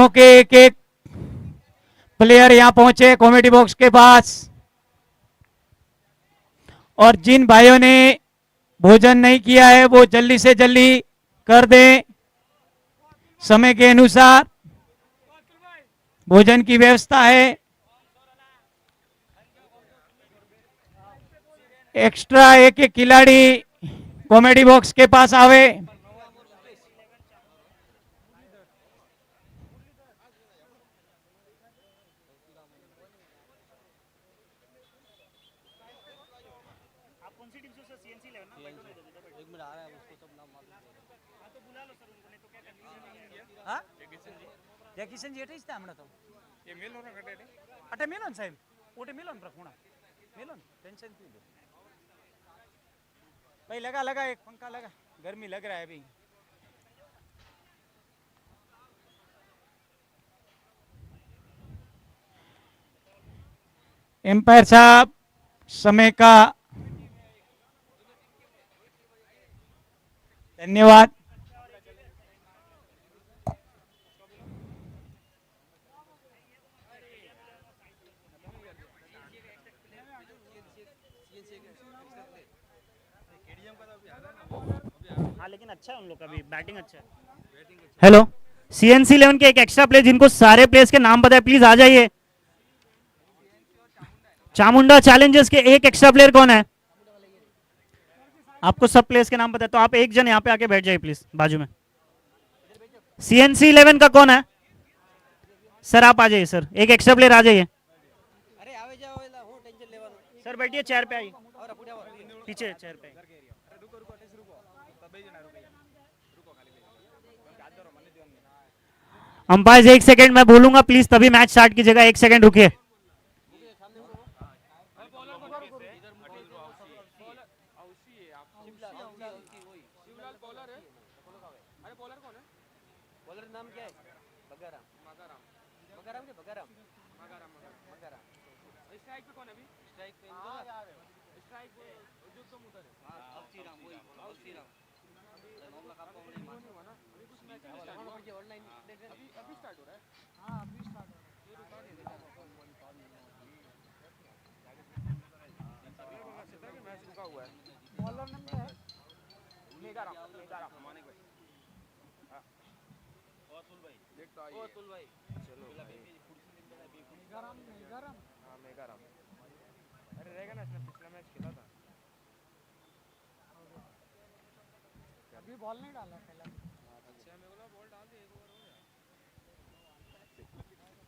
टीमों के एक एक प्लेयर यहां पहुंचे कॉमेडी बॉक्स के पास, और जिन भाइयों ने भोजन नहीं किया है वो जल्दी से जल्दी कर दें। समय के अनुसार भोजन की व्यवस्था है। एक्स्ट्रा एक एक खिलाड़ी कॉमेडी बॉक्स के पास आवे। किशन जी एटेच हमें तो ये मेलो ना कटे अटे मेलो साहब ओटे मेलो न रखोना मेलो टेंशन क्यों दो भाई। लगा लगा एक पंखा लगा, गर्मी लग रहा है अभी। एम्पायर साहब समय का धन्यवाद। लेकिन अच्छा है उन लोग का भी बैटिंग अच्छा है। हेलो CNC 11 के एक एक्स्ट्रा प्लेयर जिनको सारे प्लेयर्स के नाम पता है प्लीज आ जाइए। चामुंडा चैलेंजर्स के एक एक्स्ट्रा प्लेयर कौन है? आपको सब प्लेयर्स के नाम पता है तो आप एक जन यहाँ पे आके बैठ जाइए प्लीज बाजू में। CNC 11 का कौन है? सर आप आ जाइए सर, एक एक्स्ट्रा प्लेयर आ जाइए। सर बैठिए चेयर पे आइए, पीछे चेयर पे। अंपायर 1 सेकंड मैं बोलूंगा प्लीज तभी मैच स्टार्ट कीजिएगा। 1 सेकंड रुकिए।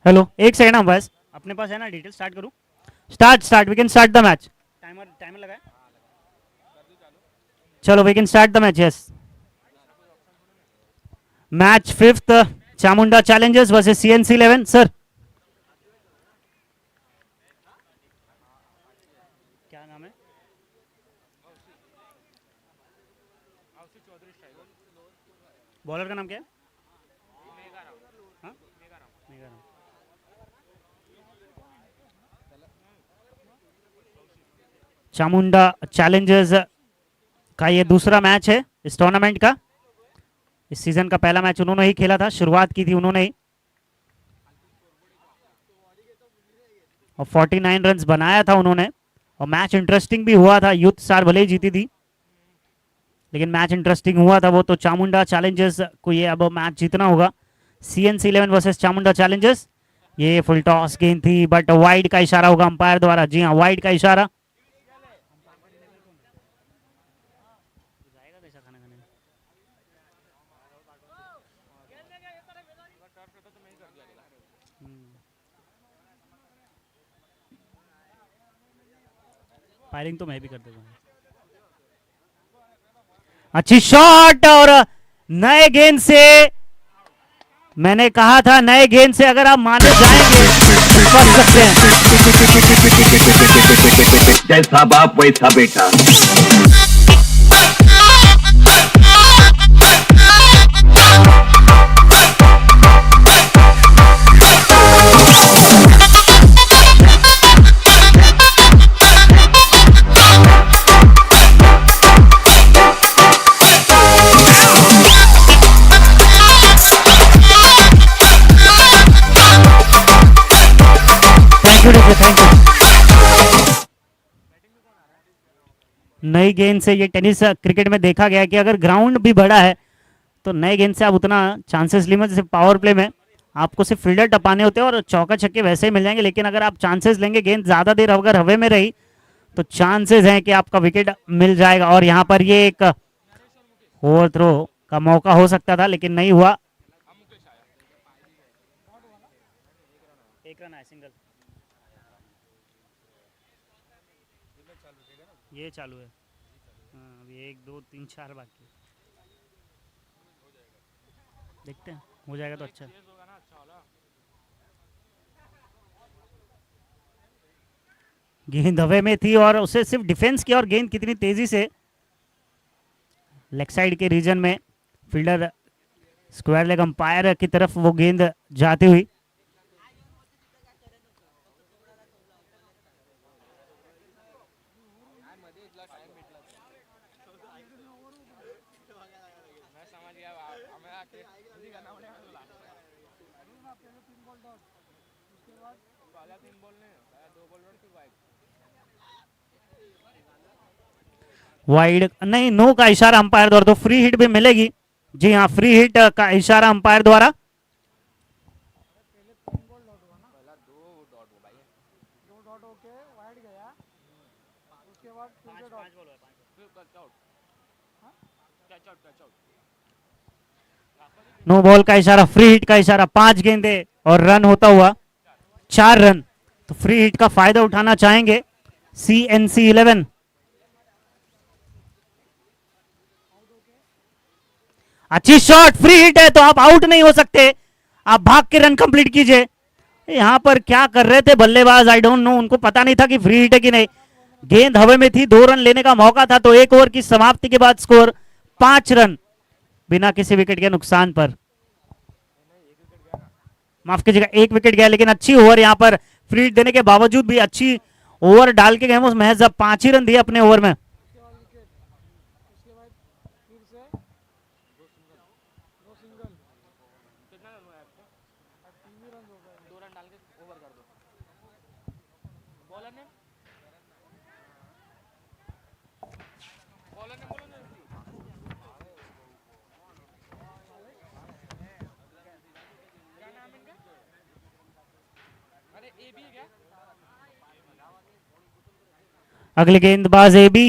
हेलो 1 सेकंड हम बस अपने पास है ना डिटेल। स्टार्ट करूं? Start we can start the match. Timer लगा है? चलो we can start the match. Yes match 5th Chamunda challengers versus CNC 11। Sir क्या नाम है? बॉलर का नाम क्या है? चामुंडा चैलेंजर्स का ये दूसरा मैच है इस टूर्नामेंट का। इस सीजन का पहला मैच उन्होंने ही खेला था, शुरुआत की थी उन्होंने ही और 49 रन्स बनाया था उन्होंने। और मैच इंटरेस्टिंग भी हुआ था। यूथ स्टार भले ही जीती थी लेकिन मैच इंटरेस्टिंग हुआ था वो। तो चामुंडा चैलेंजर्स को ये अब मैच जीतना होगा। CNC 11 versus Chamunda Challengers. ये फुल टॉस गेंद थी बट वाइड का इशारा होगा अंपायर द्वारा। जी हाँ वाइड का इशारा। फायरिंग तो मैं भी कर देता हूँ। अच्छी शॉट और नए गेंद से, मैंने कहा था नए गेंद से अगर आप माने जाएंगे तो कर सकते हैं। जैसा बाप वैसा बेटा। नई गेंद से, ये टेनिस क्रिकेट में देखा गया है कि अगर ग्राउंड भी बड़ा है तो नए गेंद से आप उतना चांसेस लिमिट, जैसे पावर प्ले में आपको सिर्फ फील्डर टपाने होते हैं और चौका छक्के वैसे ही मिल जाएंगे, लेकिन अगर आप चांसेस लेंगे, गेंद ज्यादा देर अगर हवे में रही तो चांसेस हैं कि आपका विकेट मिल जाएगा। और यहाँ पर ये एक ओवर थ्रो का मौका हो सकता था लेकिन नहीं हुआ। एक रन है, सिंगल। ये चालू है। हाँ, अभी 1 2 3 4 बाकी है। देखते हैं, हो जाएगा तो अच्छा। गेंद हवे में थी और उसे सिर्फ डिफेंस किया और गेंद कितनी तेजी से लेग साइड के रीजन में फील्डर स्क्वायर लेग अंपायर की तरफ वो गेंद जाती हुई। वाइड नहीं, नो का इशारा अंपायर द्वारा, तो फ्री हिट भी मिलेगी। जी हाँ, फ्री हिट का इशारा अंपायर द्वारा। नो बॉल का इशारा, फ्री हिट का इशारा, 5 गेंदे और रन होता हुआ 4 रन। तो फ्री हिट का फायदा उठाना चाहेंगे CNC11। अच्छी शॉट, फ्री हिट है तो आप आउट नहीं हो सकते, आप भाग के रन कंप्लीट कीजिए। यहां पर क्या कर रहे थे बल्लेबाज, आई डोंट नो, उनको पता नहीं था कि फ्री हिट है कि नहीं। गेंद हवा में थी, 2 रन लेने का मौका था, तो 1 ओवर की समाप्ति के बाद स्कोर 5 रन बिना किसी विकेट के नुकसान पर। माफ कीजिएगा, 1 विकेट गया, लेकिन अच्छी ओवर यहां पर फ्री हिट देने के बावजूद भी अच्छी ओवर डाल के गए। महज 5 ही रन दिए अपने ओवर में। अगले गेंदबाज AB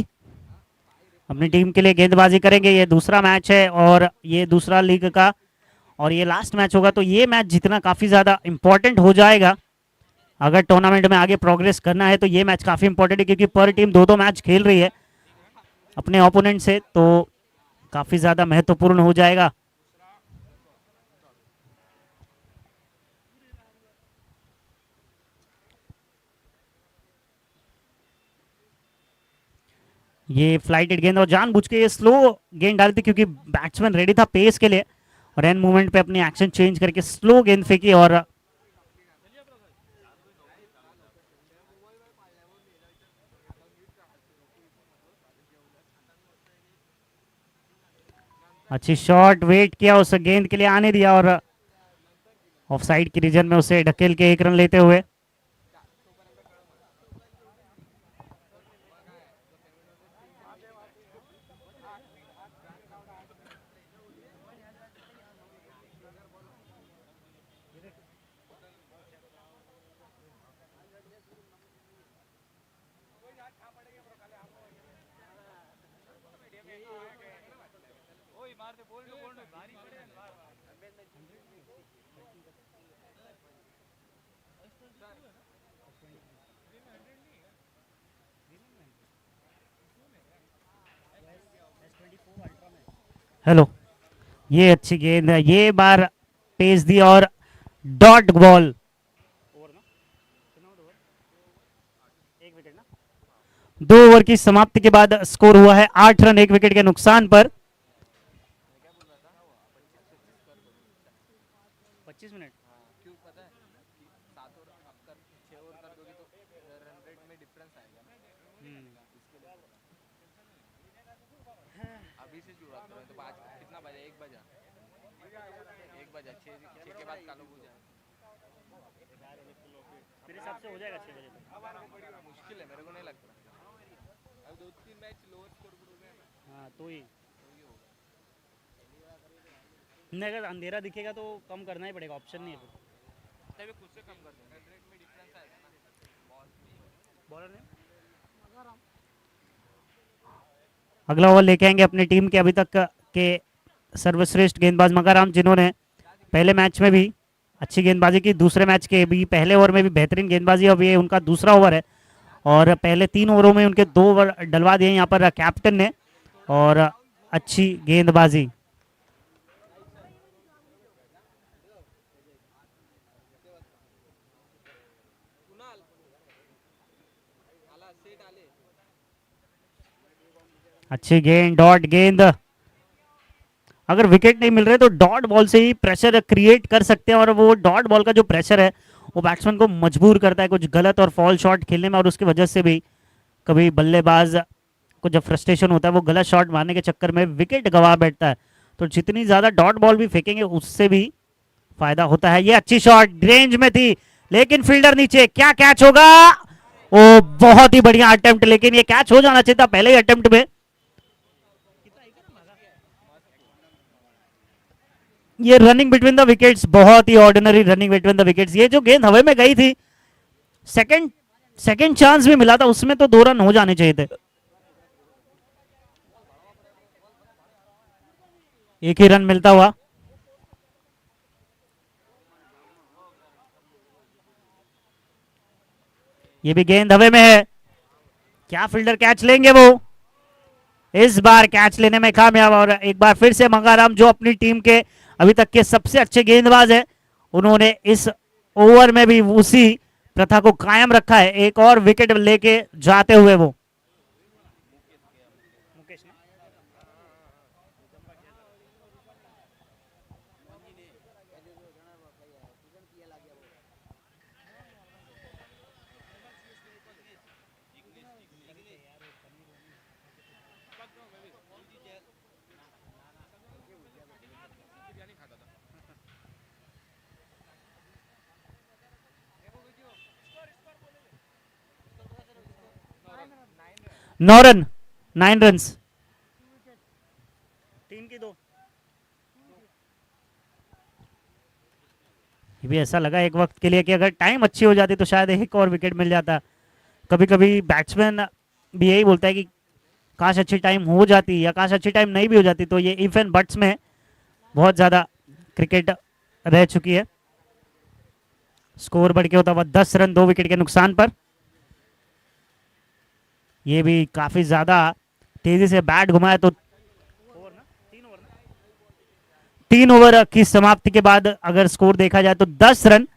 अपनी टीम के लिए गेंदबाजी करेंगे। ये दूसरा मैच है और ये दूसरा लीग का और ये लास्ट मैच होगा, तो ये मैच जीतना काफी ज्यादा इंपॉर्टेंट हो जाएगा। अगर टूर्नामेंट में आगे प्रोग्रेस करना है तो ये मैच काफी इंपॉर्टेंट है, क्योंकि पर टीम 2-2 मैच खेल रही है अपने ओपोनेंट से, तो काफी ज्यादा महत्वपूर्ण हो जाएगा। ये फ्लाइटेड गेंद और जानबूझ के ये स्लो गेंद डाली थी, क्योंकि बैट्समैन रेडी था पेस के लिए और एंड मूवमेंट पे अपनी एक्शन चेंज करके स्लो गेंद फेंकी और अच्छी शॉट, वेट किया, उस गेंद के लिए आने दिया और ऑफ साइड की रीजन में उसे ढकेल के 1 रन लेते हुए। हेलो, ये अच्छी गेंद है, ये बार पेस दी और डॉट बॉल। 2 ओवर की समाप्ति के बाद स्कोर हुआ है 8 रन 1 विकेट के नुकसान पर। 25 मिनट मेरे हिसाब से हो जाएगा 6 बजे तक। हाँ तो ही नहीं, अगर अंधेरा दिखेगा तो कम करना ही पड़ेगा, ऑप्शन नहीं है फिर। बॉलर ने अगला ओवर लेके आएंगे अपनी टीम के अभी तक के सर्वश्रेष्ठ गेंदबाज मकाराम, जिन्होंने पहले मैच में भी अच्छी गेंदबाजी की, दूसरे मैच के भी पहले ओवर में भी बेहतरीन गेंदबाजी, अब ये उनका दूसरा ओवर है और पहले 3 ओवरों में उनके 2 ओवर डलवा दिए यहाँ पर कैप्टन ने और अच्छी गेंदबाजी। अच्छी गेंद, डॉट गेंद। अगर विकेट नहीं मिल रहे तो डॉट बॉल से ही प्रेशर क्रिएट कर सकते हैं और वो डॉट बॉल का जो प्रेशर है वो बैट्समैन को मजबूर करता है कुछ गलत और फॉल शॉट खेलने में, और उसकी वजह से भी कभी बल्लेबाज को जब फ्रस्ट्रेशन होता है वो गलत शॉट मारने के चक्कर में विकेट गंवा बैठता है। तो जितनी ज्यादा डॉट बॉल भी फेंकेंगे उससे भी फायदा होता है। ये अच्छी शॉट रेंज में थी लेकिन फील्डर नीचे, क्या कैच होगा? ओ बहुत ही बढ़िया अटेम्प्ट, लेकिन ये कैच हो जाना चाहिए था पहले ही अटेम्प्ट में। ये रनिंग बिटवीन द विकेट्स, बहुत ही ordinary running between the wickets. ये जो गेंद हवा में गई थी, सेकंड चांस भी मिला था, उसमें तो 2 रन हो जाने चाहिए थे। एक ही रन मिलता हुआ। ये भी गेंद हवे में है, क्या फील्डर कैच लेंगे? वो इस बार कैच लेने में कामयाब, और एक बार फिर से मंगाराम जो अपनी टीम के अभी तक के सबसे अच्छे गेंदबाज हैं, उन्होंने इस ओवर में भी उसी प्रथा को कायम रखा है, एक और विकेट लेके जाते हुए वो। नौ रन, 9 रन, 3 की 2। ये भी ऐसा लगा एक वक्त के लिए कि अगर टाइम अच्छी हो जाती तो शायद एक और विकेट मिल जाता। कभी कभी बैट्समैन भी यही बोलता है कि काश अच्छी टाइम हो जाती या काश अच्छी टाइम नहीं भी हो जाती। तो ये इफ एंड बट्स में बहुत ज्यादा क्रिकेट रह चुकी है। स्कोर बढ़ के होता हुआ 10 रन 2 विकेट के नुकसान पर। ये भी काफी ज्यादा तेजी से बैट घुमाया तो 3 ओवर की समाप्ति के बाद अगर स्कोर देखा जाए तो 10 रन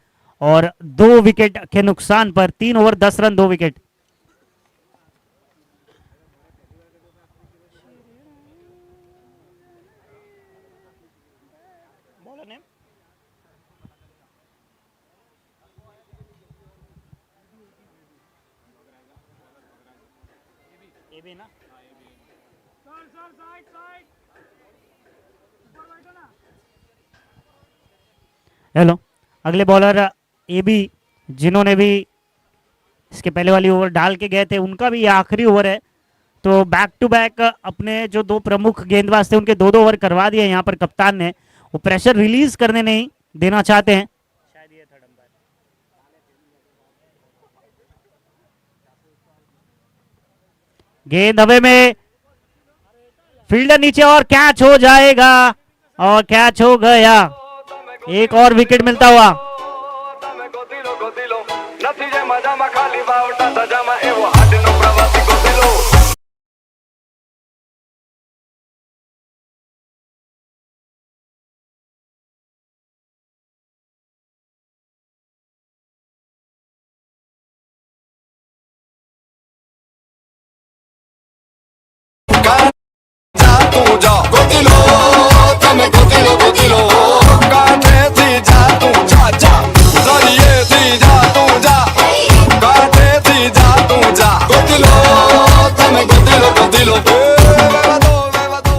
और 2 विकेट के नुकसान पर 3 ओवर 10 रन 2 विकेट। ये भी ना हेलो, अगले बॉलर ए बी, जिन्होंने भी इसके पहले वाली ओवर डाल के गए थे, उनका भी ये आखिरी ओवर है। तो बैक टू बैक अपने जो 2 प्रमुख गेंदबाज थे उनके 2-2 ओवर करवा दिए यहाँ पर कप्तान ने। वो प्रेशर रिलीज करने नहीं देना चाहते हैं। शायद ये थर्ड अंपायर। गेंद हवे में, फील्डर नीचे और कैच हो जाएगा, और कैच हो गया। एक और विकेट मिलता हुआ।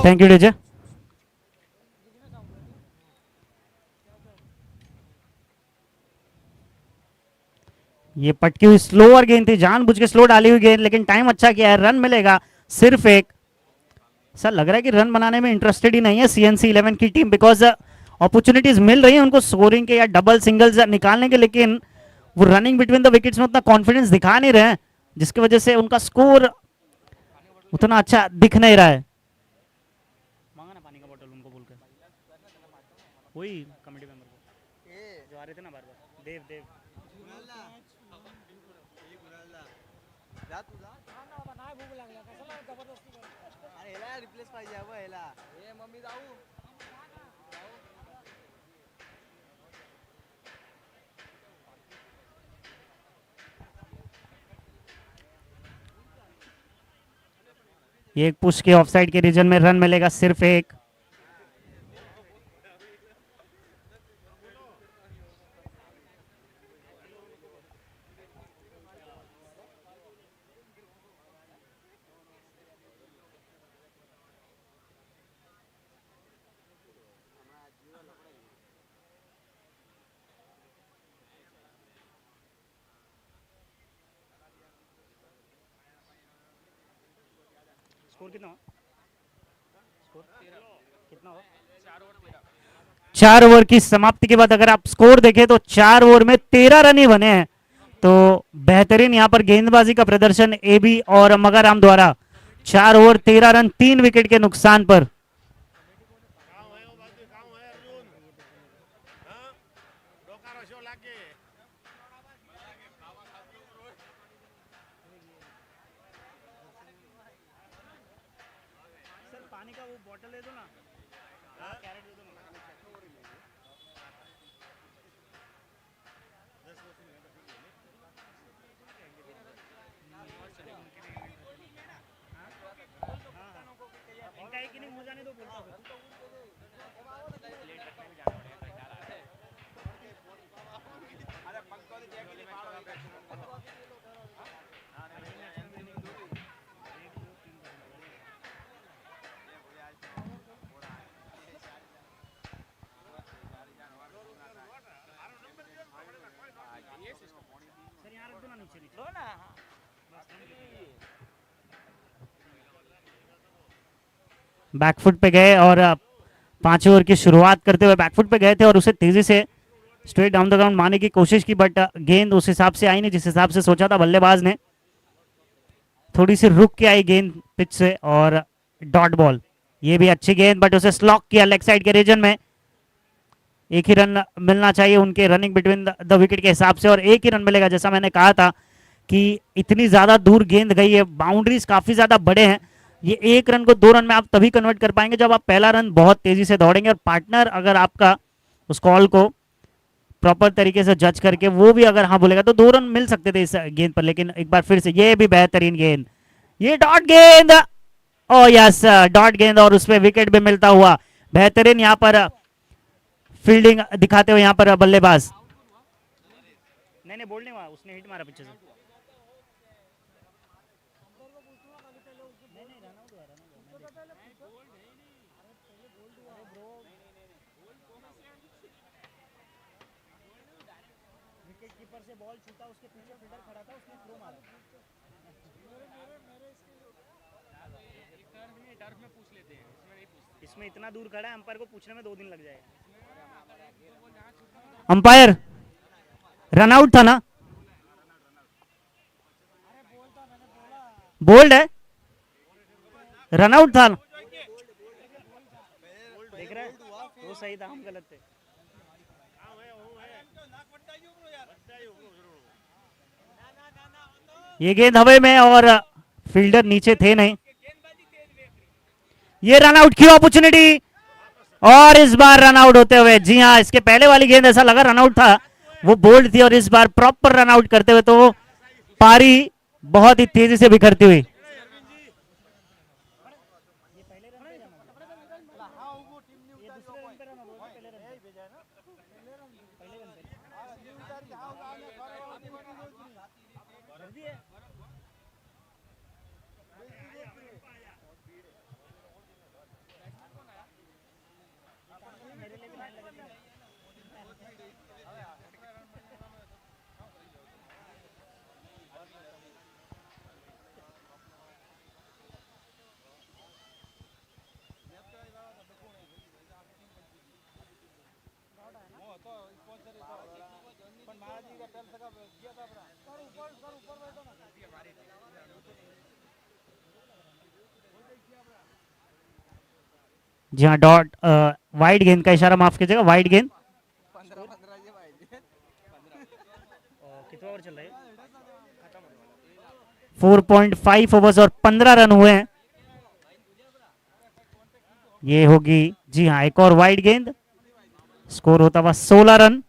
Thank you DJ. ये पटकी हुई स्लोअर गेंद थी, जानबूझ के स्लो डाली हुई गेंद, लेकिन टाइम अच्छा किया है, रन मिलेगा सिर्फ एक। सर लग रहा है कि रन बनाने में इंटरेस्टेड ही नहीं है CNC 11 की टीम, बिकॉज अपॉर्चुनिटीज मिल रही है उनको स्कोरिंग के या डबल सिंगल्स निकालने के, लेकिन वो रनिंग बिटवीन द विकेट्स में उतना कॉन्फिडेंस दिखा नहीं रहे हैं, जिसकी वजह से उनका स्कोर उतना अच्छा दिख नहीं रहा है। मांगा ना पानी का बोतल उनको बोल के, वही कमेटी मेंबर को जो आ रहे थे ना बार बार, देव देव। रिप्लेस पाहिजे हवं ह्याला ए मम्मी जाऊ ये एक पुश के ऑफसाइड के रीजन में रन मिलेगा सिर्फ एक। स्कोर कितना हो? स्कोर कितना हो? 4 ओवर की समाप्ति के बाद अगर आप स्कोर देखें तो 4 ओवर में 13 रन ही बने हैं। तो बेहतरीन यहां पर गेंदबाजी का प्रदर्शन AB और मगाराम द्वारा। 4 ओवर 13 रन 3 विकेट के नुकसान पर। पानी का वो बोतल दे दो ना, कैरेट दे दो ना। इनका एक इनिंग हो जाने दो बोलता हूं। सर यहाँ रख दो ना, नीचे लो ना। बैकफुट पे गए और 5 ओवर की शुरुआत करते हुए बैकफुट पे गए थे और उसे तेजी से स्ट्रेट डाउन द ग्राउंड मारने की कोशिश की, बट गेंद उस हिसाब से आई नहीं जिस हिसाब से सोचा था बल्लेबाज ने। थोड़ी सी रुक के आई गेंद पिच से और डॉट बॉल। ये भी अच्छी गेंद, बट उसे स्लॉक किया लेग साइड के रीजन में। एक ही रन मिलना चाहिए उनके रनिंग बिटवीन द विकेट के हिसाब से, और एक ही रन मिलेगा। जैसा मैंने कहा था कि इतनी ज्यादा दूर गेंद गई है, बाउंड्रीज काफी ज्यादा बड़े हैं। ये 1 रन को 2 रन में आप तभी कन्वर्ट कर पाएंगे जब आप पहला रन बहुत तेजी से दौड़ेंगे, और पार्टनर अगर आपका उस कॉल को प्रॉपर तरीके से जज करके वो भी अगर हाँ बोलेगा तो 2 रन मिल सकते थे इस गेंद पर। लेकिन एक बार फिर से ये भी बेहतरीन गेंद, ये डॉट गेंद, ओ यस डॉट गेंद, और उसमें विकेट भी मिलता हुआ। बेहतरीन यहाँ पर फील्डिंग दिखाते हुए यहाँ पर बल्लेबाज। नहीं बोल नहीं हुआ, उसने हिट मारा पीछे से। विकेट कीपर से बॉल छूटा, उसके पीछे फील्डर खड़ा था, उसने थ्रो मारा। इसमें इतना दूर खड़ा है, अंपायर को पूछने में 2 दिन लग जाएगा। अंपायर रन आउट था ना? बोल्ड है, रन आउट था। देख रहा है वो सही था, हम गलत थे। ये गेंद हवा में और फील्डर नीचे थे नहीं। ये रन आउट की अपॉर्चुनिटी, और इस बार रन आउट होते हुए, जी हाँ इसके पहले वाली गेंद ऐसा लगा रन आउट था, वो बोल्ड थी, और इस बार प्रॉपर रन आउट करते हुए तो पारी बहुत ही तेजी से बिखरती हुई। जी हाँ, डॉट वाइड गेंद का इशारा, माफ कीजिएगा, वाइड गेंद। 15 जे पाहिजे. कितना ओवर चल रहा है? 4.5 ओवर्स और 15 रन हुए हैं। ये होगी, जी हाँ, एक और वाइड गेंद। स्कोर होता हुआ 16 रन।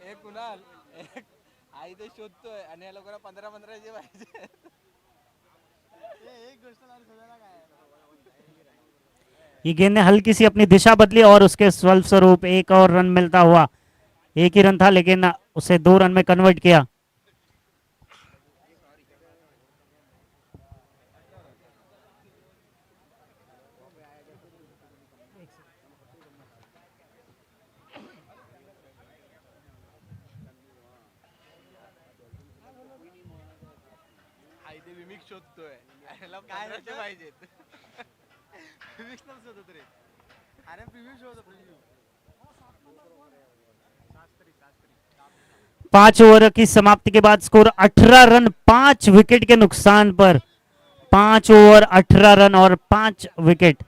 एक कुणाल एक आई ते शोधतोय आणि या लोकांना 15 जे पाहिजे. एक गोष्ट मला शोधायला काय आहे? ये गेंद ने हल्की सी अपनी दिशा बदली और उसके फलस्वरूप एक और रन मिलता हुआ। एक ही रन था लेकिन उसे 2 रन में कन्वर्ट किया। आई ते विमिक शोधतोय आणि याला 15 जे पाहिजेत. विमिक नव्हतं शोधत रे. अरे प्रीव्यू शोधतो प्रीव्यू. 5 ओवर की समाप्ति के बाद स्कोर 18 रन 5 विकेट के नुकसान पर। 5 ओवर 18 रन और 5 विकेट।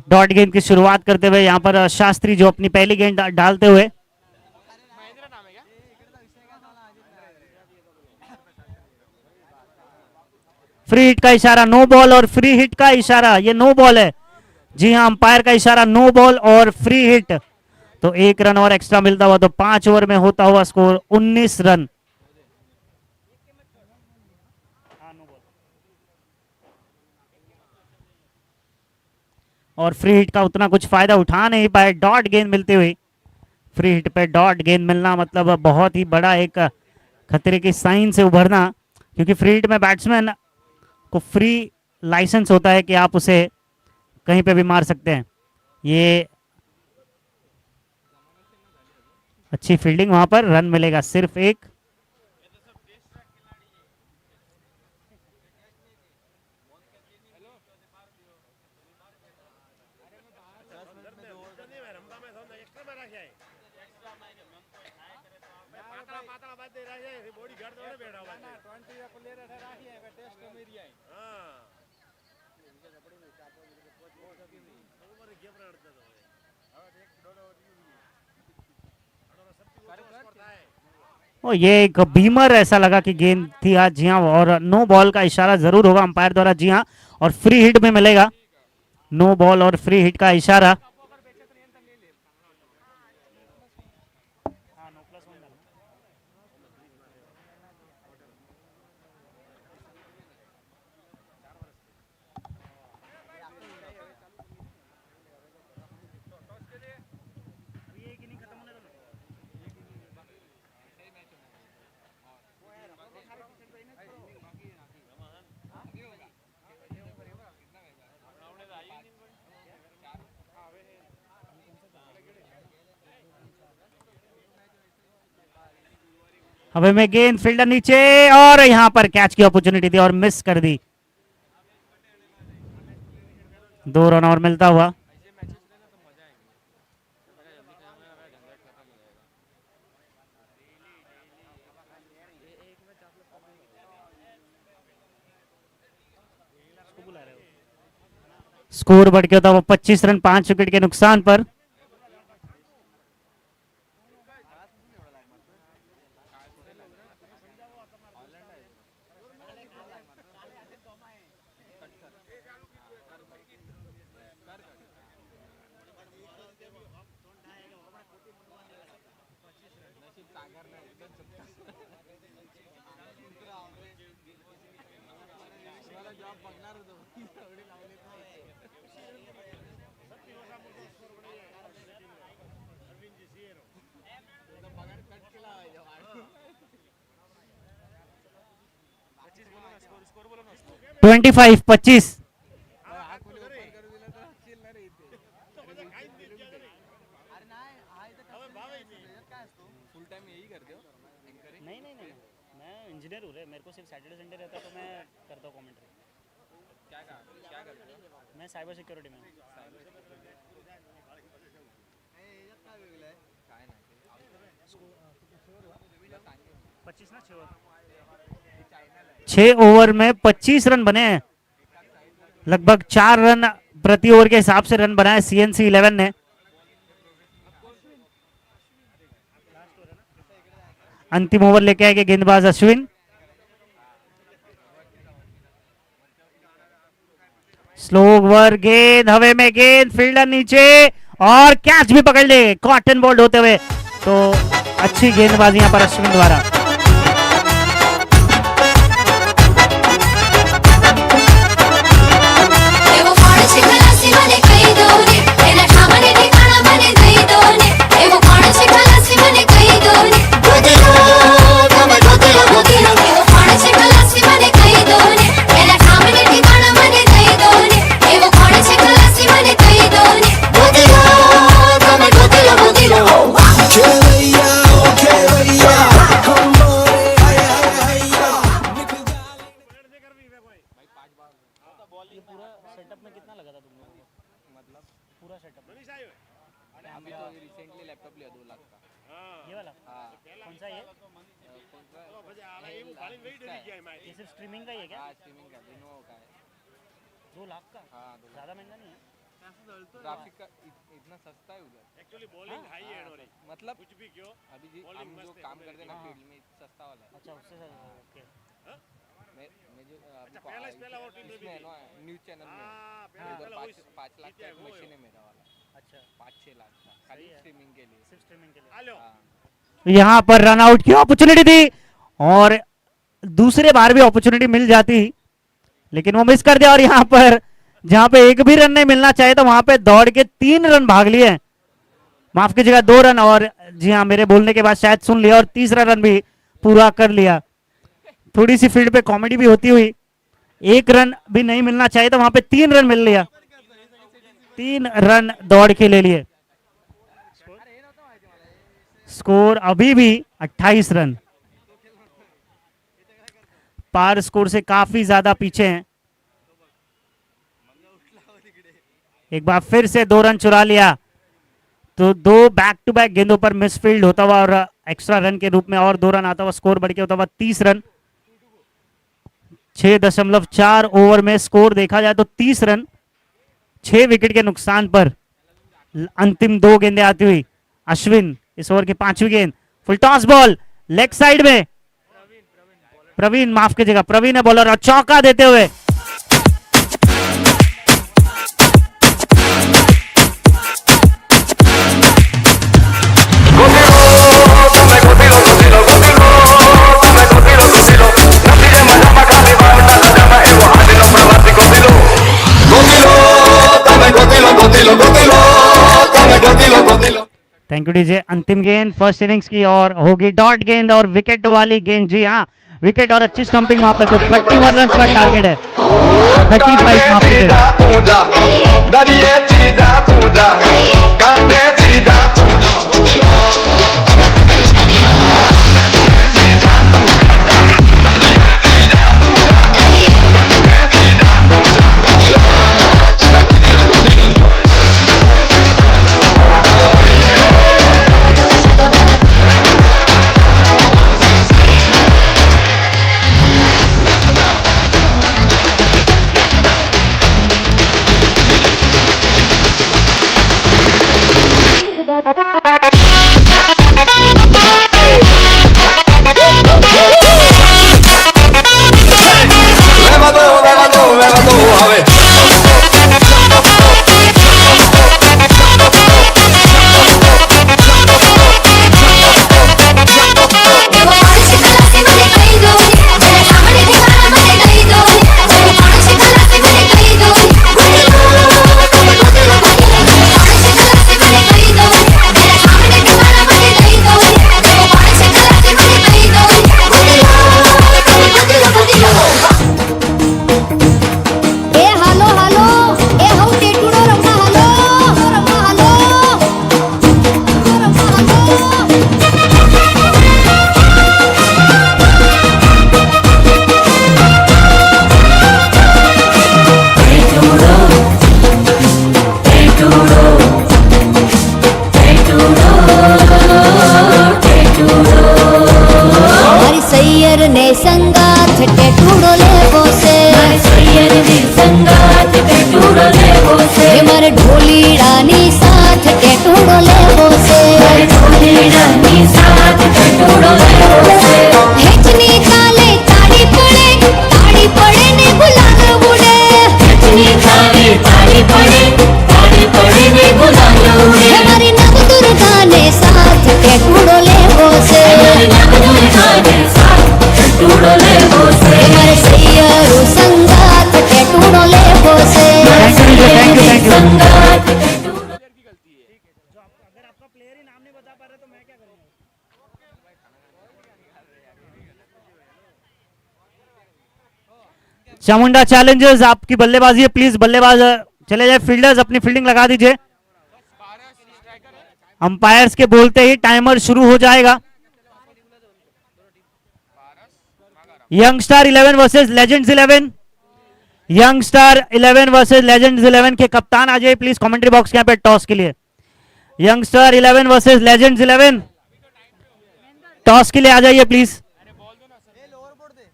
डॉट गेंद की शुरुआत करते हुए यहाँ पर शास्त्री जो अपनी पहली गेंद डालते हुए। फ्री हिट का इशारा, नो बॉल और फ्री हिट का इशारा, ये नो बॉल है। जी हाँ, अंपायर का इशारा नो बॉल और फ्री हिट। तो 1 रन और एक्स्ट्रा मिलता हुआ तो 5 ओवर में होता हुआ स्कोर 19 रन। और फ्री हिट का उतना कुछ फायदा उठा नहीं पाए, डॉट गेंद मिलती हुई। फ्री हिट पे डॉट गेंद मिलना मतलब बहुत ही बड़ा एक खतरे की साइन से उभरना, क्योंकि फ्री हिट में बैट्समैन को फ्री लाइसेंस होता है कि आप उसे कहीं पे भी मार सकते हैं। ये अच्छी फील्डिंग, वहां पर रन मिलेगा सिर्फ 1। और ये एक बीमर ऐसा लगा कि गेंद थी आज, जी हाँ, और नो बॉल का इशारा जरूर होगा अंपायर द्वारा, जी हाँ, और फ्री हिट में मिलेगा। नो बॉल और फ्री हिट का इशारा। हवे में गेंद, फील्डर नीचे, और यहां पर कैच की अपॉर्चुनिटी थी और मिस कर दी। 2 रन और मिलता हुआ। स्कोर बढ़ गया था वो 25 रन 5 विकेट के नुकसान पर। 25. अरे नाही हा इथं काय असतो फुल टाइम यही करते हो एंकरिंग नहीं नहीं नहीं मैं इंजीनियर हूँ रे, मेरे को सिर्फ सैटरडे संडे रहता है तो मैं करता हूँ कमेंट्री. क्या करते हो मैं साइबर सिक्योरिटी में हूँ. याच्यात काय वेगळं आहे काय नाही 25 ना 6 ओवर में 25 रन बने हैं. लगभग 4 रन प्रति ओवर के हिसाब से रन बनाए CNC 11 ने. अंतिम ओवर लेके आएंगे गेंदबाज अश्विन. स्लो ओवर, गेंद हवे में, गेंद फील्डर नीचे और कैच भी पकड़ ले कॉटन बॉल्ड होते हुए. तो अच्छी गेंदबाजी यहां पर अश्विन द्वारा. एवो पाण्याची खलासी म्हणे काही दोन्ही एना ठामाने ठिकाणा म्हणे दही दोन्ही एवो पाण्याची खलासी म्हणे काही दोन्ही गोदिलो गमे गोदिलो गोदिलो एवो पाण्याची खलासी म्हणे काही दोन्ही एना ठामाने ठिकाणा म्हणे दही दोन्ही एवो पाण्याची खलासी म्हणे काही दोन्ही गोदिलो गमे गोदिलो गोदिलो ये पूरा सेटअप में कितना लगा था तुम लोगों को? मतलब पूरा सेटअप में अभी तो रिसेंटली लैपटॉप लिया 2 लाख का ये वाला हाँ कौन सा ये ये सिर्फ स्ट्रीमिंग का ही है क्या? स्ट्रीमिंग का लिनोवो का है 2 लाख का? हाँ 2 लाख ज्यादा महंगा नहीं है. ग्राफिक का इतना सस्ता है उधर एक्चुअली बॉलिंग हाई है इन्होंने मतलब कुछ भी क्यों अभी जी Bowling हम जो मस्त है, काम मतलब करते हैं ना हाँ। फील्ड में सस्ता वाला है अच्छा उससे ओके. मैं जो अभी पहला और टीम इसमें है ना न्यूज चैनल में हाँ, पहले उधर पहला वही 5 लाख का है, एक वो है। मशीन है मेरा वाला अच्छा 5-6 लाख का खाली है। स्ट्रीमिंग के लिए सिर्फ स्ट्रीमिंग के लिए. हेलो हाँ यहां पर रन आउट की अपॉर्चुनिटी थी और दूसरे बार भी अपॉर्चुनिटी मिल जाती लेकिन वो मिस कर दिया. और यहां पर जहां पे एक भी रन नहीं मिलना चाहिए तो वहां पे दौड़ के 3 रन भाग लिए. माफ कीजिएगा 2 रन. और जी हाँ मेरे बोलने के बाद शायद सुन लिया और तीसरा रन भी पूरा कर लिया. थोड़ी सी फील्ड पे कॉमेडी भी होती हुई. 1 रन भी नहीं मिलना चाहिए तो वहां पे 3 रन मिल लिया. 3 रन दौड़ के ले लिए. स्कोर अभी भी 28 रन. पार स्कोर से काफी ज्यादा पीछे हैं. एक बार फिर से 2 रन चुरा लिया तो 2 बैक टू बैक गेंदों पर मिसफील्ड होता हुआ और एक्स्ट्रा रन के रूप में और 2 रन आता हुआ स्कोर बढ़ के होता हुआ 30 रन. 6.4 ओवर में स्कोर देखा जाए तो 30 रन. 6 विकेट के नुकसान पर अंतिम 2 गेंदें आती हुई. अश्विन इस ओवर की 5वीं गेंद. Full toss ball leg side में. प्रवीण माफ कीजिएगा प्रवीण है बॉलर और चौका देते हुए थैंक यू डीजे. अंतिम गेंद फर्स्ट इनिंग्स की और होगी डॉट गेंद और विकेट वाली गेंद. जी हाँ विकेट और अच्छी स्टंपिंग वहां पर. तो 31 रन का टारगेट है. 35 माफ कीजिएगा. संगात अगर आपका प्लेयर ही नाम नहीं बता पा रहे तो मैं क्या करूंगा? चामुंडा चैलेंजर्स आपकी बल्लेबाजी है, प्लीज बल्लेबाज चले जाए, फील्डर्स अपनी फील्डिंग लगा दीजिए। अंपायर्स के बोलते ही टाइमर शुरू हो जाएगा। Youngster 11 versus legends 11। Youngster 11 versus legends 11 के कप्तान आ जाइए प्लीज कमेंट्री बॉक्स के यहाँ पे टॉस के लिए। यंगस्टार 11 वर्सेस लेजेंड्स 11 टॉस के लिए आ जाइए प्लीज। ए लोअर बोर्ड दे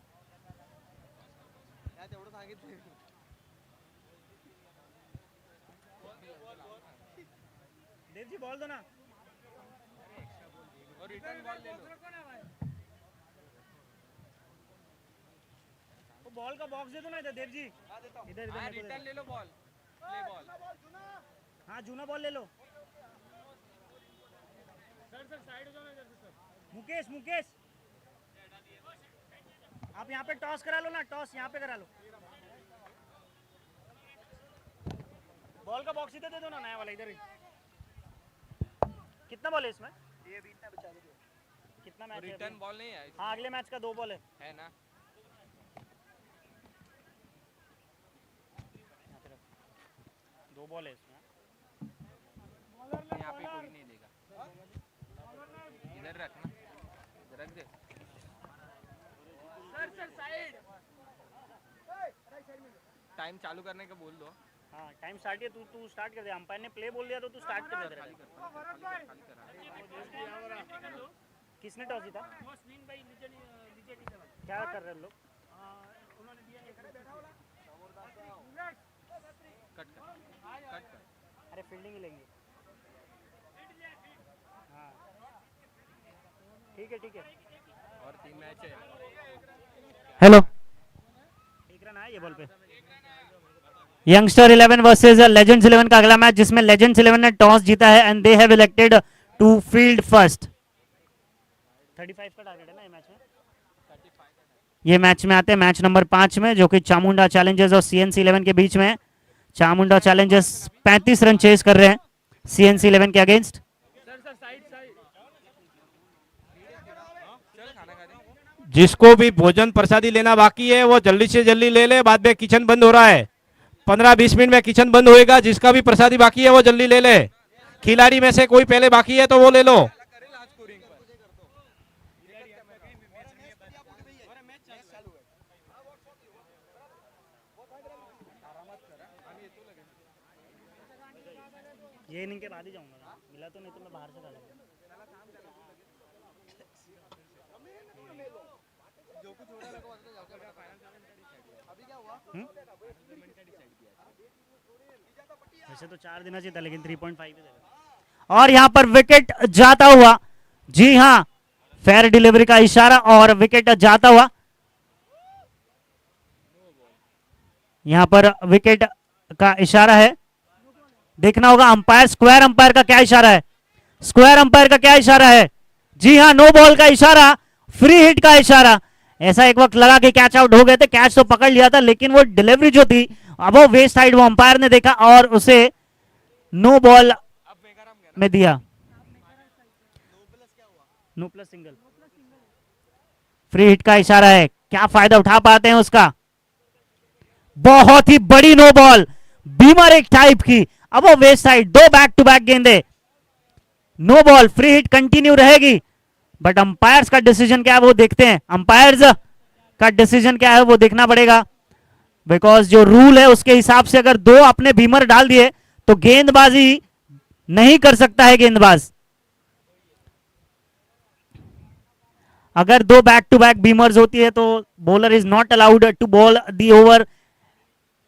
या तेवढं सांगितलं देव जी बॉल दो ना। वो बॉल का बॉक्स दे दो ना इधर देव जी। इधर इधर रिटर्न ले लो बॉल। Play ball. हाँ जूना बॉल ले लो। सर साइड हो जाओ ना इधर से सर। मुकेश मुकेश आप यहाँ पे टॉस करा लो ना, टॉस यहाँ पे करा लो। बॉल का बॉक्स इधर दे दो ना, नया वाला इधर ही। कितना बॉल है इसमें? ये अभी इतना बचा दो। कितना मैच है? रिटर्न बॉल नहीं है। हाँ अगले मैच का 2 बॉल है ना। दो बॉल है इसमें। यहाँ पे कोई नहीं देगा। इधर रखना, रख दे। Sir side. टाइम चालू करने का बोल दो। हाँ टाइम स्टार्ट है, तू स्टार्ट कर दे। अंपायर ने प्ले बोल दिया तो तू स्टार्ट कर दे। किसने टॉस जीता? क्या कर रहे हैं लोग? कट कर। अरे फील्डिंग ही लेंगे। हाँ ठीक है। और 3 मैच है। हेलो एक रन है ये बॉल पे। यंगस्टर 11 वर्सेस लेजेंड्स 11 का अगला मैच जिसमें लेजेंड्स 11 ने टॉस जीता है and they have elected to field first. 35 का टारगेट है ना ये मैच में। ये मैच में आते हैं मैच नंबर 5 में जो कि चामुंडा चैलेंजर्स और सीएनसी 11 के बीच में है। चामुंडा चैलेंजर्स 35 रन चेस कर रहे हैं सीएनसी 11 के अगेंस्ट। जिसको भी भोजन प्रसादी लेना बाकी है वो जल्दी से जल्दी ले ले, बाद में किचन बंद हो रहा है। 15-20 मिनट में किचन बंद होएगा। जिसका भी प्रसादी बाकी है वो जल्दी ले ले। खिलाड़ी में से कोई पहले बाकी है तो वो ले लो। ये इनिंग के बाद ही जाऊंगा ना, मिला तो नहीं तो मैं बाहर से खा लूंगा। जो कुछ हो रहा है अभी क्या हुआ? वैसे तो 4 देना चाहिए था लेकिन 3.5 ही देगा। और यहाँ पर विकेट जाता हुआ, जी हाँ फेयर डिलीवरी का इशारा और विकेट जाता हुआ। यहाँ पर विकेट का इशारा है, देखना होगा अंपायर। स्क्वायर अंपायर का क्या इशारा है? स्क्वायर अंपायर का क्या इशारा है? जी हाँ नो बॉल का इशारा, फ्री हिट का इशारा। ऐसा एक वक्त लगा कि कैच आउट हो गए थे, कैच तो पकड़ लिया था लेकिन वो डिलीवरी जो थी अब वो वेस्ट साइड वो अंपायर ने देखा और उसे नो बॉल में दिया। No plus single free hit का इशारा है। क्या फायदा उठा पाते हैं उसका? बहुत ही बड़ी नो बॉल, बीमर एक टाइप की। अब वो waist side, 2 back to back गेंदे, no ball, free hit continue रहेगी। बट अंपायर्स का डिसीजन क्या है वो देखते हैं। अंपायर्स का डिसीजन क्या है वो देखना पड़ेगा, बिकॉज जो रूल है उसके हिसाब से अगर 2 अपने बीमर डाल दिए तो गेंदबाजी नहीं कर सकता है गेंदबाज। अगर 2 बैक टू बैक बीमर्स होती है तो bowler is not allowed to bowl the over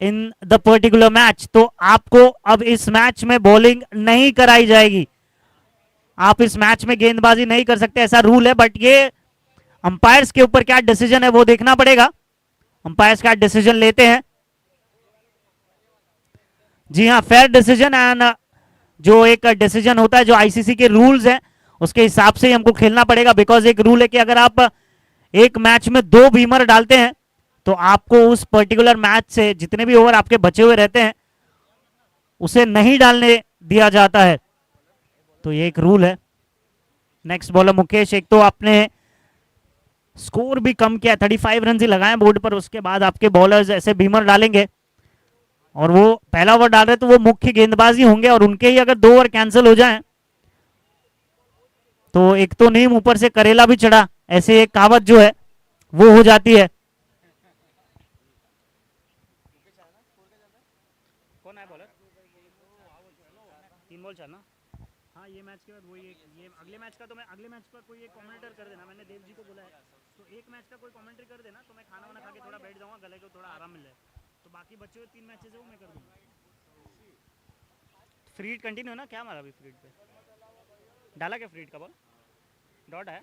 in the particular match. तो आपको अब इस मैच में बॉलिंग नहीं कराई जाएगी, आप इस मैच में गेंदबाजी नहीं कर सकते, ऐसा रूल है। बट ये अंपायर्स के ऊपर क्या डिसीजन है वो देखना पड़ेगा, अंपायर्स क्या डिसीजन लेते हैं। जी हाँ फेयर डिसीजन एंड जो एक डिसीजन होता है जो आईसीसी के रूल्स हैं उसके हिसाब से ही हमको खेलना पड़ेगा। बिकॉज एक रूल है कि अगर आप एक मैच में 2 बीमर डालते हैं तो आपको उस पर्टिकुलर मैच से जितने भी ओवर आपके बचे हुए रहते हैं उसे नहीं डालने दिया जाता है, तो ये एक रूल है। नेक्स्ट बॉलर मुकेश, एक तो आपने स्कोर भी कम किया, 35 रन ही लगाए बोर्ड पर, उसके बाद आपके बॉलर्स ऐसे बीमर डालेंगे और वो पहला ओवर डाल रहे तो वो मुख्य गेंदबाजी होंगे और उनके ही अगर 2 ओवर कैंसिल हो जाएं तो एक तो नीम ऊपर से करेला भी चढ़ा, ऐसे एक कहावत जो है वो हो जाती है। कौन है बॉलर? 3 बॉल चलना। हाँ, ये मैच के बाद वही ये अगले मैच का तो मैं अगले मैच पर कोई एक कमेंटेटर कर देना, मैंने देव जी को बोला है, तो एक मैच का कोई कमेंट्री कर देना तो मैं खाना वाना खा के थोड़ा बैठ जाऊंगा, गले को थोड़ा आराम मिल जाए, तो बाकी बचे हुए 3 मैचेस है वो मैं कर दूंगा। फ्रीड कंटिन्यू ना, क्या मारा अभी फ्रीड पे? डाला क्या फ्रीड का बॉल? डॉट है,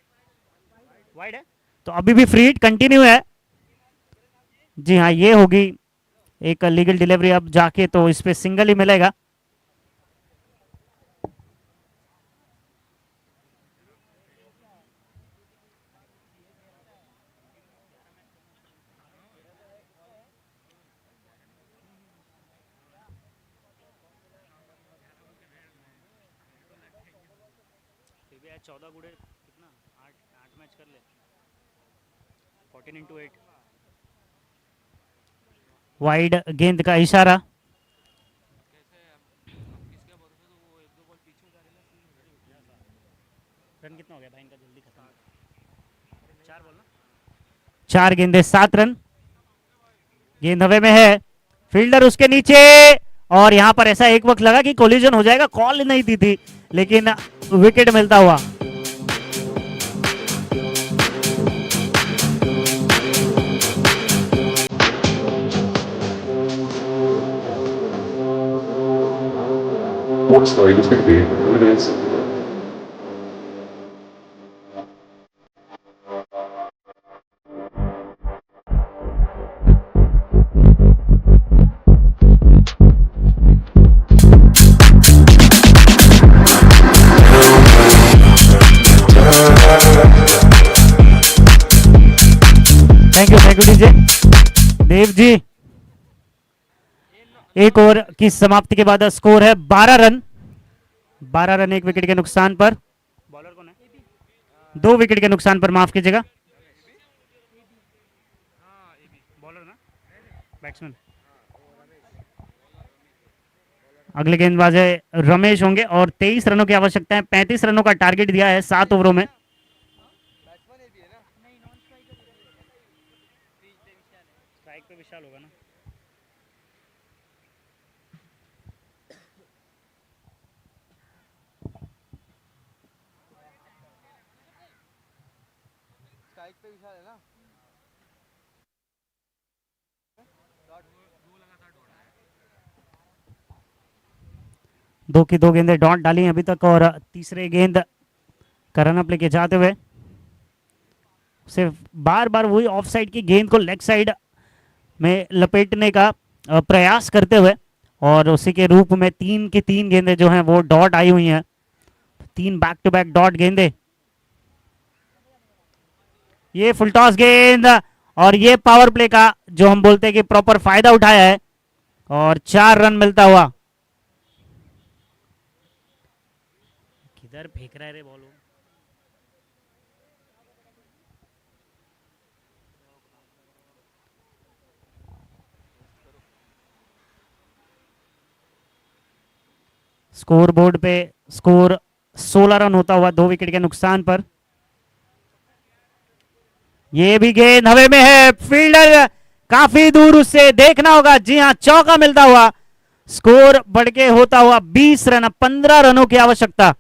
वाइड है, तो अभी भी फ्रीड कंटिन्यू है। जी हाँ, ये होगी एक लीगल डिलीवरी, अब जाके तो इस पे सिंगल ही मिलेगा। फिर भी आज 14 गुड़े कितना 8 मैच कर ले, 14 into 8। वाइड गेंद का इशारा, रन कितना हो गया भाई इनका, जल्दी खत्म। 4 बॉल ना, 4 गेंदे 7 रन। गेंद हवे में है, फील्डर उसके नीचे, और यहां पर ऐसा एक वक्त लगा कि कोलिजन हो जाएगा, कॉल नहीं दी थी लेकिन विकेट मिलता हुआ। What style is it? It is. Thank you DJ Dev ji. एक ओवर की समाप्ति के बाद स्कोर है 12 रन, 12 रन 1 विकेट के नुकसान पर। बॉलर कौन है? 2 विकेट के नुकसान पर, माफ कीजिएगा। बॉलर ना, बैट्समैन। अगले गेंदबाज है रमेश होंगे और 23 रनों की आवश्यकता है, 35 रनों का टारगेट दिया है 7 ओवरों में। स्ट्राइक पे विशाल होगा ना। स्ट्राइक पे विशाल है ना। दो की 2 गेंदें डॉट डाली हैं अभी तक, और तीसरे गेंद का रनअप लेके जाते हुए सिर्फ बार बार वही ऑफ साइड की गेंद को लेग साइड में लपेटने का प्रयास करते हुए, और उसी के रूप में 3 की 3 गेंदें जो हैं वो डॉट आई हुई हैं, 3 बैक टू बैक डॉट गेंदें। ये फुल टॉस गेंद, और ये पावर प्ले का जो हम बोलते हैं कि प्रॉपर फायदा उठाया है, और 4 रन मिलता हुआ। किधर फेंक रहा है रे बॉल? स्कोर बोर्ड पे स्कोर 16 रन होता हुआ 2 विकेट के नुकसान पर। ये भी गेंद हवे में है, फील्डर काफी दूर, उससे देखना होगा। जी हां, चौका मिलता हुआ, स्कोर बढ़ के होता हुआ 20 रन। 15 रनों की आवश्यकता,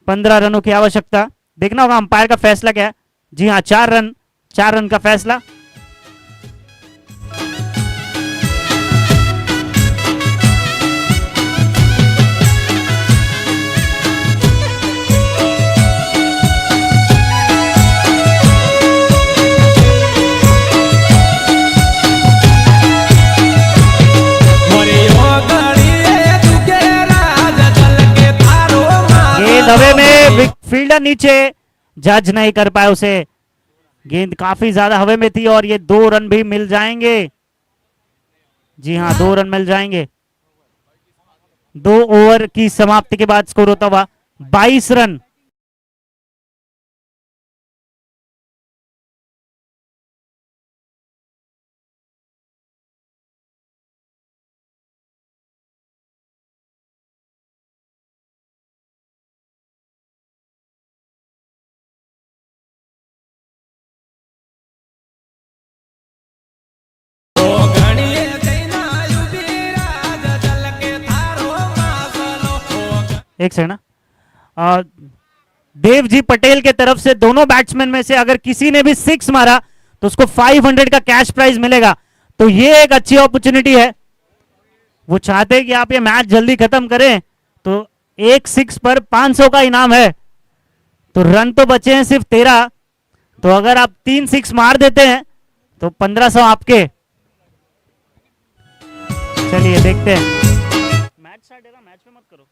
15 रनों की आवश्यकता। देखना होगा अंपायर का फैसला क्या है। जी हां, 4 रन, 4 रन का फैसला। हवे में, फील्डर नीचे, जज नहीं कर पाए उसे। गेंद काफी ज्यादा हवे में थी और ये 2 रन भी मिल जाएंगे। जी हाँ, 2 रन मिल जाएंगे। 2 ओवर की समाप्ति के बाद स्कोर होता हुआ 22 रन। एक सेकंड ना, देव जी पटेल के तरफ से दोनों बैट्समैन में से अगर किसी ने भी 6 मारा तो उसको 500 का कैश प्राइज मिलेगा। तो ये एक अच्छी अपॉर्चुनिटी है। वो चाहते हैं कि आप ये मैच जल्दी खत्म करें, तो एक 6 पर 500 का इनाम है। तो रन तो बचे हैं सिर्फ 13, तो अगर आप 3 6 मार देते हैं तो 1500 आपके। चलिए देखते हैं। मैच स्टार्ट है ना, मैच में मत करो।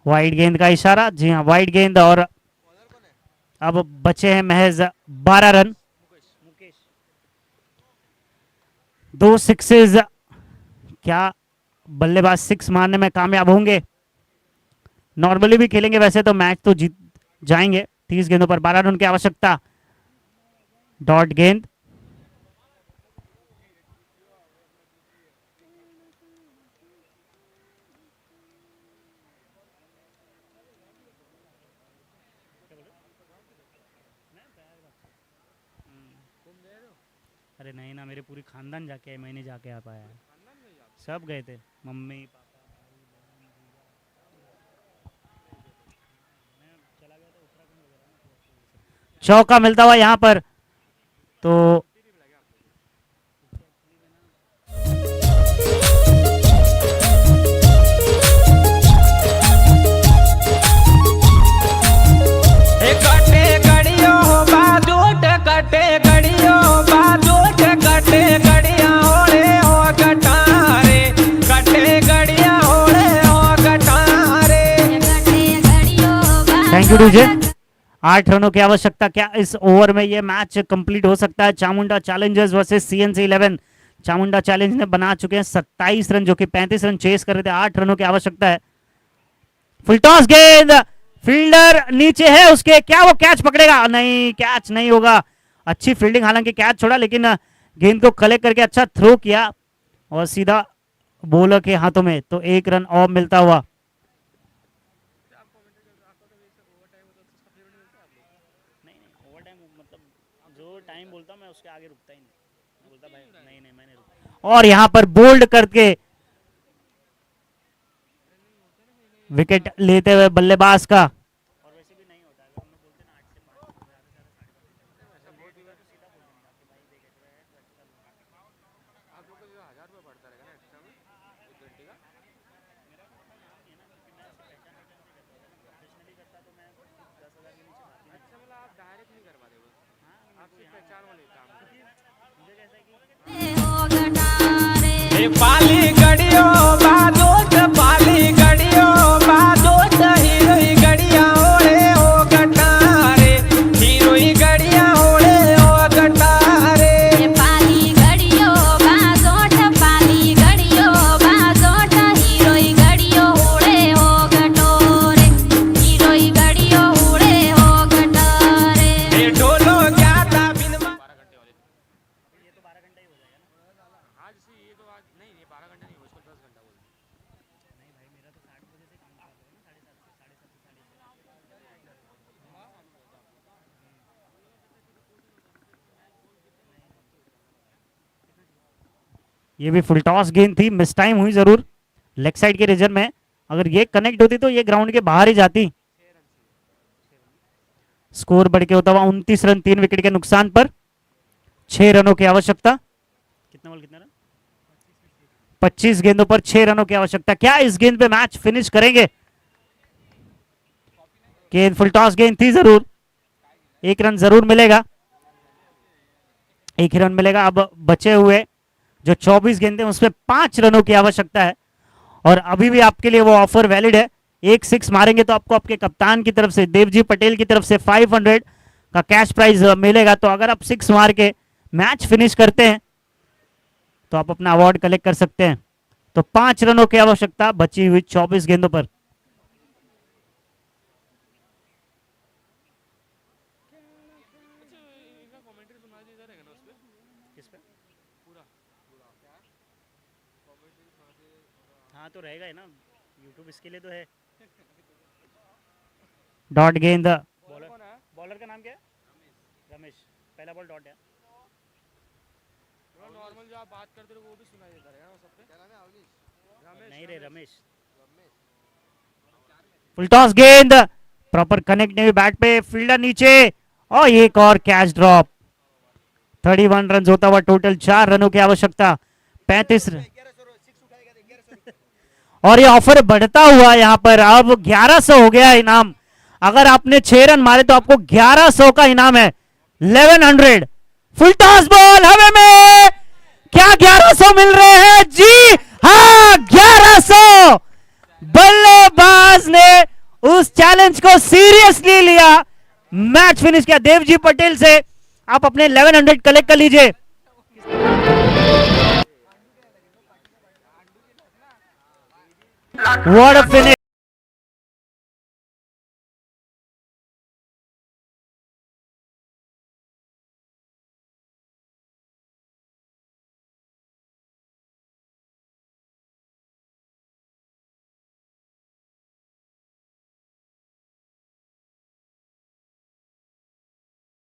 वाइड गेंद का इशारा, जी हाँ वाइड गेंद, और अब बचे हैं महज 12 रन। 2 सिक्सेस, क्या बल्लेबाज 6 मारने में कामयाब होंगे? नॉर्मली भी खेलेंगे वैसे तो मैच तो जीत जाएंगे। 30 गेंदों पर 12 रन की आवश्यकता। डॉट गेंद, अरे नहीं ना, मेरे पूरी खानदान जाके आए, मैं नहीं जाके आ पाया। सब गए थे, मम्मी पापा। चौका मिलता हुआ यहां पर, तो थैंक यू डीजे। 8 रनों की आवश्यकता। क्या इस ओवर में यह मैच कंप्लीट हो सकता है? Chamunda challengers versus CNC 11। Chamunda challenge ने बना चुके हैं 27 रन, जो कि 35 रन चेस कर रहे थे। 8 रनों की आवश्यकता है। फुल टॉस गेंद, फील्डर नीचे है उसके, क्या वो कैच पकड़ेगा? नहीं, कैच नहीं होगा। अच्छी फील्डिंग, हालांकि कैच छोड़ा लेकिन गेंद को कलेक्ट करके अच्छा थ्रो किया और सीधा बॉलर के हाथों में। तो 1 रन और मिलता हुआ। टाइम बोलता मैं उसके आगे रुकता ही नहीं, बोलता भाई नहीं नहीं मैंने रुका। और यहां पर बोल्ड करके विकेट लेते हुए बल्लेबाज का। और वैसे भी नहीं होता, अगर हम लोग बोलते ना 8 से 5 पाली गड़ियो बादोत, पाली गड़ियो बादोत, हीरोई गड़िया ओढ़े ओ गटारे, हीरोई गड़िया ओढ़े ओ गटारे। पाली गड़ियो बाजोट, पाली गड़ियो बाजोट, हीरोई गड़ियो उड़े हो गटोरे, हीरोई गड़ियो उड़े हो गटोरे। ये ढोलो क्या था बिन ये तो 12 घंटे ही हो जाएगा ना आज से। ये तो आज नहीं, ये 12 घंटे नहीं, उसको 10 घंटा बोल। नहीं भाई, मेरा तो 7 बजे से काम चालू है ना, 7:30 से 7:30 से। ये भी फुल टॉस गेंद थी, मिस टाइम हुई जरूर लेग साइड के रीजन में। अगर ये कनेक्ट होती तो ये ग्राउंड के बाहर ही जाती। स्कोर बढ़ के होता हुआ 29 रन, 3 विकेट के नुकसान पर। 6 रनों की आवश्यकता। कितना बॉल कितना रन? 25 गेंदों पर 6 रनों की आवश्यकता। क्या इस गेंद पे मैच फिनिश करेंगे? गेंद फुल टॉस गेंद थी जरूर। 1 रन जरूर मिलेगा, 1 रन मिलेगा। अब बचे हुए जो 24 गेंदें उसमें 5 रनों की आवश्यकता है और अभी भी आपके लिए वो ऑफर वैलिड है। 1 6 मारेंगे तो आपको आपके कप्तान की तरफ से, देवजी पटेल की तरफ से 500 का कैश प्राइज मिलेगा। तो अगर आप 6 मार के मैच फिनिश करते हैं तो आप अपना अवार्ड कलेक्ट कर सकते हैं। तो 5 रनों की आवश्यकता बची हुई 24 गेंदों पर। हाँ तो रहेगा ही ना, यूट्यूब इसके लिए तो है। डॉट गेंद, बॉलर का नाम क्या है? रमेश। पहला बॉल डॉट है। नॉर्मल जो आप बात करते हो वो भी सुनाई देता है ना सब पे। क्या नाम है? अवनीश। नहीं रे, रमेश। फुल टॉस गेंद, प्रॉपर कनेक्ट नहीं हुई बैट पे, फील्डर नीचे और एक और कैच ड्रॉप। 31 रन होता हुआ टोटल 4 रनों की आवश्यकता, 35 रन। और ये ऑफर बढ़ता हुआ यहाँ पर अब 1100 हो गया इनाम। अगर आपने 6 रन मारे तो आपको 1100 का इनाम है, 1100। फुल टॉस बॉल हवा में, क्या 1100 मिल रहे हैं? जी हाँ, 1100। बल्लेबाज ने उस चैलेंज को सीरियसली लिया, मैच फिनिश किया। देवजी पटेल से आप अपने 1100 कलेक्ट कर लीजिए। What a finish.